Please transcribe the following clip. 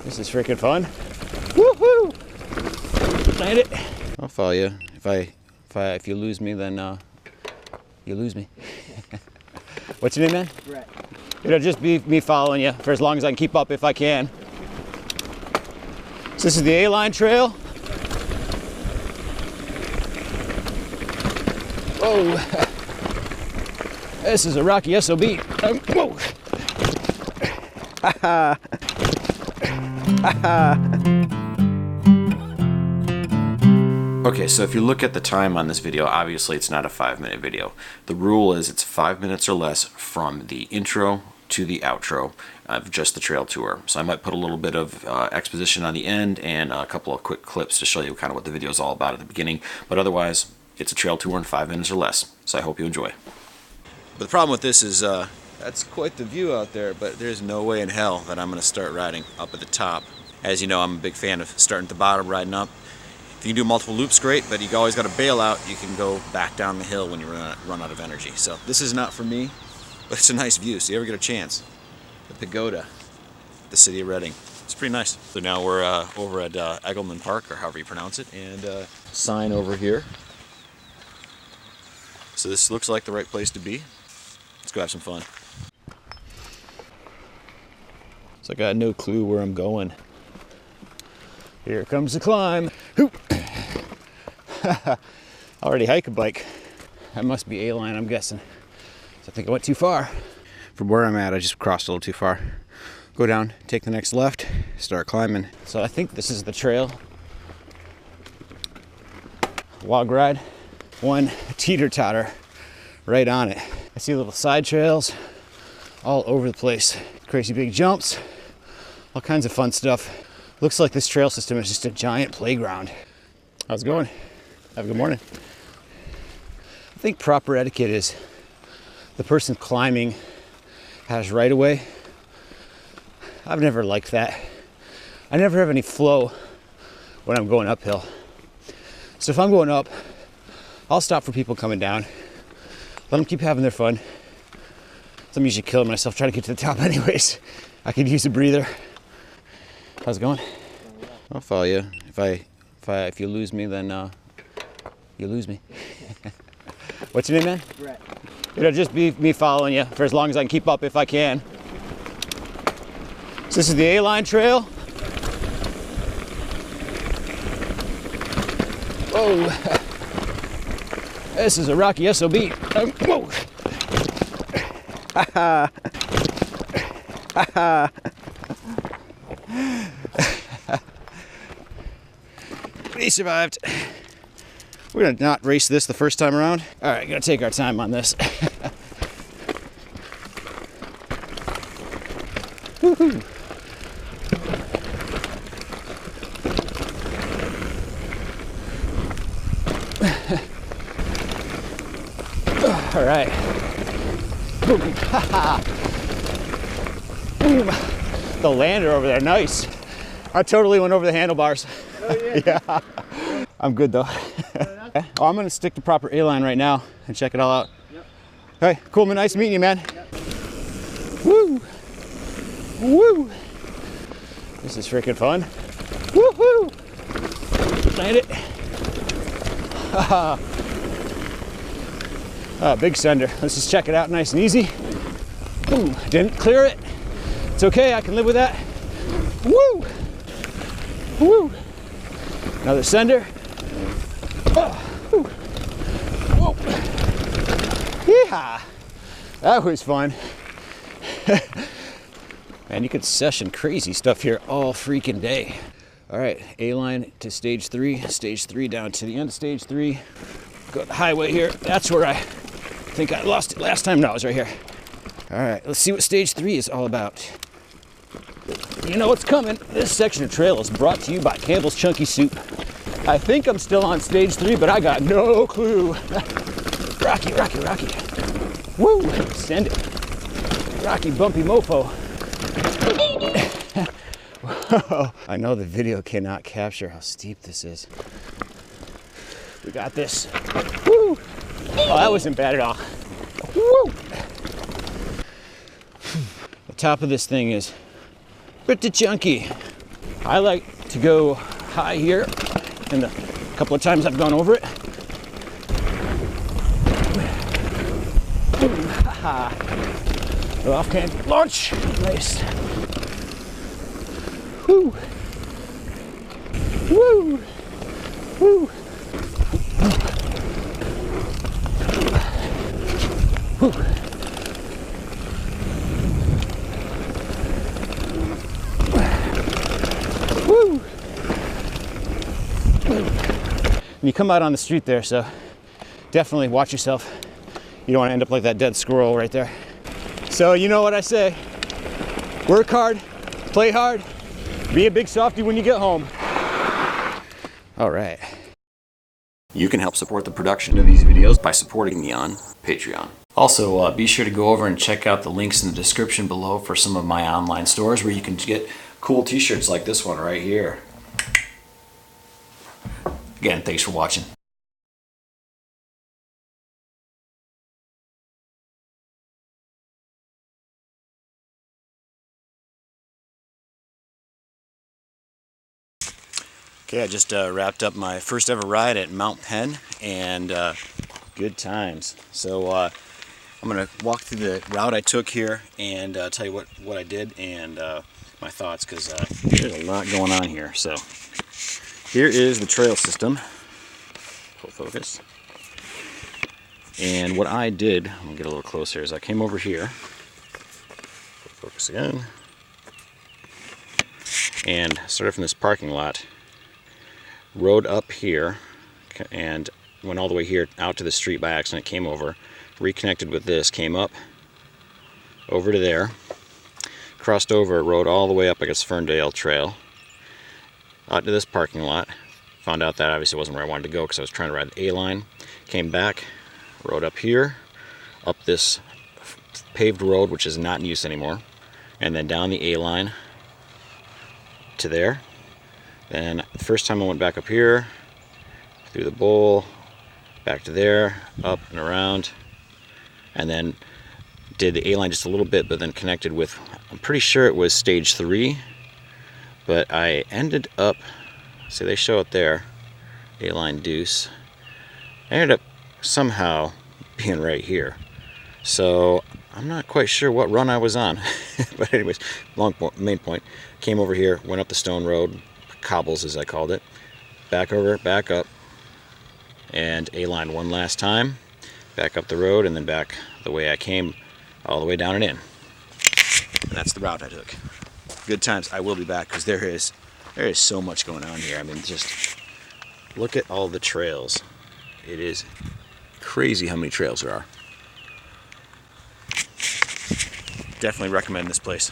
This is freaking fun. Woohoo! Land it. I'll follow you. If you lose me, then you lose me. What's your name, man? Brett. It'll just be me following you for as long as I can keep up if I can. So this is the A-line trail. Whoa. This is a rocky SOB. Whoa. Okay, so if you look at the time on this video, obviously it's not a 5-minute video. The rule is it's 5 minutes or less from the intro to the outro of just the trail tour. So I might put a little bit of exposition on the end and a couple of quick clips to show you kind of what the video is all about at the beginning. But otherwise, it's a trail tour in 5 minutes or less. So I hope you enjoy. But the problem with this is that's quite the view out there, but there's no way in hell that I'm going to start riding up at the top. As you know, I'm a big fan of starting at the bottom, riding up. If you can do multiple loops, great, but you always got to bail out. You can go back down the hill when you run out of energy. So this is not for me, but it's a nice view. So you ever get a chance, the pagoda, the city of Reading. It's pretty nice. So now we're over at Eggleman Park, or however you pronounce it, and sign over here. So this looks like the right place to be. Let's go have some fun. So I got no clue where I'm going. Here comes the climb. Hoop. Already hike a bike. That must be A-line, I'm guessing. So I think I went too far. From where I'm at, I just crossed a little too far. Go down, take the next left, start climbing. So I think this is the trail. Log ride. One teeter-totter right on it. I see little side trails all over the place. Crazy big jumps, all kinds of fun stuff. Looks like this trail system is just a giant playground. How's it going? Have a good morning. I think proper etiquette is the person climbing has right of way. I've never liked that. I never have any flow when I'm going uphill. So if I'm going up, I'll stop for people coming down. Let them keep having their fun. So I'm usually killing myself trying to get to the top anyways. I could use a breather. How's it going? I'll follow you. If you lose me, then you lose me. What's your name, man? Brett. It'll just be me following you for as long as I can keep up if I can. So this is the A-line trail. Whoa. This is a rocky SOB. Whoa. We survived. We're gonna not race this the first time around. All right, gonna take our time on this. Woohoo. All right. Boom. Boom. The lander over there, nice. I totally went over the handlebars. Oh, yeah? Yeah. I'm good though. Oh, I'm gonna stick to proper A-line right now and check it all out. Yep. Hey, cool, man. Nice meeting you, man. Yep. Woo! Woo! This is freaking fun. Woohoo! Land it. Big sender. Let's just check it out nice and easy. Ooh, didn't clear it. It's okay, I can live with that. Woo! Woo! Another sender. Oh, whoa! Yeah, that was fun. Man, you could session crazy stuff here all freaking day. All right, A-line to stage 3 down to the end of stage 3. Go to the highway here. That's where I think I lost it last time. No, it was right here. All right, let's see what stage 3 is all about. You know what's coming. This section of trail is brought to you by Campbell's Chunky Soup. I think I'm still on stage 3, but I got no clue. Rocky, rocky, rocky. Woo, send it. Rocky, bumpy mofo. I know the video cannot capture how steep this is. We got this. Woo! Oh, that wasn't bad at all. Woo! The top of this thing is pretty chunky. I like to go high here, and the couple of times I've gone over it. Off can launch. Nice. Woo. Woo. Woo. Woo. Woo. And you come out on the street there, so definitely watch yourself. You don't want to end up like that dead squirrel right there. So you know what I say, work hard, play hard, be a big softy when you get home. All right. You can help support the production of these videos by supporting me on Patreon. Also, be sure to go over and check out the links in the description below for some of my online stores where you can get cool t-shirts like this one right here. Again, thanks for watching. Okay, I just wrapped up my first ever ride at Mount Penn, and good times. So I'm going to walk through the route I took here and tell you what I did and my thoughts, because there's a lot going on here. So here is the trail system. Full focus. And what I did, I'm going to get a little closer, is I came over here. Full focus again. And started from this parking lot. Rode up here and went all the way here out to the street by accident, came over, reconnected with this, came up over to there, crossed over, rode all the way up, I guess, Ferndale Trail, out to this parking lot. Found out that obviously wasn't where I wanted to go because I was trying to ride the A-line. Came back, rode up here, up this paved road, which is not in use anymore, and then down the A-line to there. Then the first time I went back up here, through the bowl, back to there, up and around, and then did the A-line just a little bit, but then connected with, I'm pretty sure it was stage 3, but I ended up, see they show it there, A-line deuce, I ended up somehow being right here. So I'm not quite sure what run I was on, but anyways, main point, came over here, went up the stone road, cobbles as I called it, back over, back up, and A-line one last time, back up the road, and then back the way I came, all the way down and in. And that's the route I took. Good times. I will be back because there is so much going on here. I mean, just look at all the trails. It is crazy how many trails there are. Definitely recommend this place.